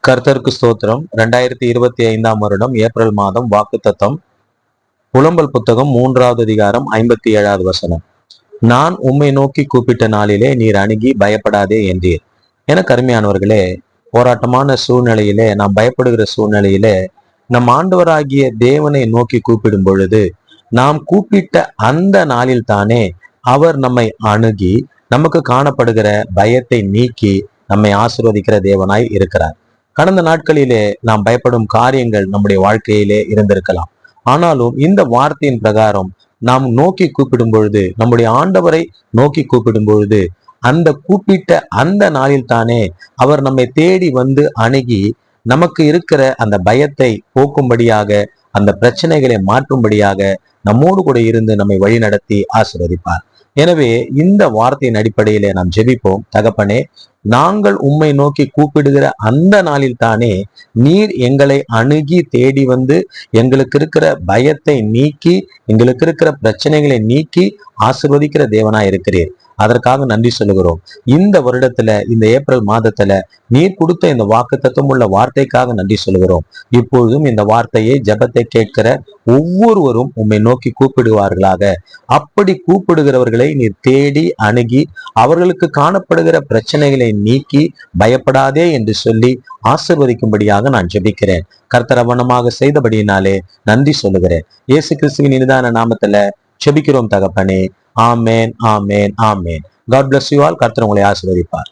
கர்த்தருக்கு ஸ்தோத்திரம். 2025 வருடம் ஏப்ரல் மாதம் வாக்குத்தத்தம். புலம்பல் புத்தகம் 3வது அதிகாரம் 57வது வசனம். நான் உம்மை நோக்கி கூப்பிட்ட நாளிலே நீர் அணுகி பயப்படாதே என்றீர். என கருமையானவர்களே, போராட்டமான சூழ்நிலையிலே, நாம் பயப்படுகிற சூழ்நிலையிலே நம் ஆண்டவராகிய தேவனை நோக்கி கூப்பிடும் பொழுது, நாம் கூப்பிட்ட அந்த நாளில் தானே அவர் நம்மை அணுகி நமக்கு காணப்படுகிற பயத்தை நீக்கி நம்மை ஆசீர்வதிக்கிற தேவனாய் இருக்கிறார். கடந்த நாட்களிலே நாம் பயப்படும் காரியங்கள் நம்முடைய வாழ்க்கையிலே இருந்திருக்கலாம். ஆனாலும் இந்த வார்த்தையின் பிரகாரம் நாம் நோக்கி கூப்பிடும் பொழுது, நம்முடைய ஆண்டவரை நோக்கி கூப்பிடும் பொழுது, அந்த கூப்பிட்ட அந்த நாளில் தானே அவர் நம்மை தேடி வந்து அணுகி நமக்கு இருக்கிற அந்த பயத்தை போக்கும்படியாக, அந்த பிரச்சனைகளை மாற்றும்படியாக நம்மோடு கூட இருந்து நம்மை வழிநடத்தி ஆசீர்வதிப்பார். எனவே இந்த வார்த்தையின் அடிப்படையிலே நாம் ஜெபிப்போம். தகப்பனே, நாங்கள் உம்மை நோக்கி கூப்பிடுகிற அந்த நாளில் தானே நீர் எங்களை அணுகி தேடி வந்து எங்களுக்கு இருக்கிற பயத்தை நீக்கி, எங்களுக்கு இருக்கிற பிரச்சனைகளை நீக்கி ஆசீர்வதிக்கிற தேவனா இருக்கிறீர். அதற்காக நன்றி சொல்லுகிறோம். இந்த வருடத்துல, இந்த ஏப்ரல் மாதத்துல நீர் கொடுத்த இந்த வாக்குத்தத்தம் உள்ள வார்த்தைக்காக நன்றி சொல்லுகிறோம். இப்பொழுதும் இந்த வார்த்தையை, ஜெபத்தை கேட்கிற ஒவ்வொருவரும் உம்மை நோக்கி கூப்பிடுவார்களாக. அப்படி கூப்பிடுகிறவர்களை நீர் தேடி அணுகி அவர்களுக்கு காணப்படுகிற பிரச்சனைகளை நீக்கி பயப்படாதே என்று சொல்லி ஆசீர்வதிக்கும்படியாக நான் ஜெபிக்கிறேன். கர்த்தரவனமாக செய்தபடியினாலே நன்றி சொல்லுகிறேன். இயேசு கிறிஸ்துவின் இனிதான நாமத்துல ஜெபிக்கிறோம் தகப்பனே. ஆமேன், ஆமேன், ஆமேன். God bless you all. கர்த்தர் உங்களை ஆசீர்வதிப்பார்.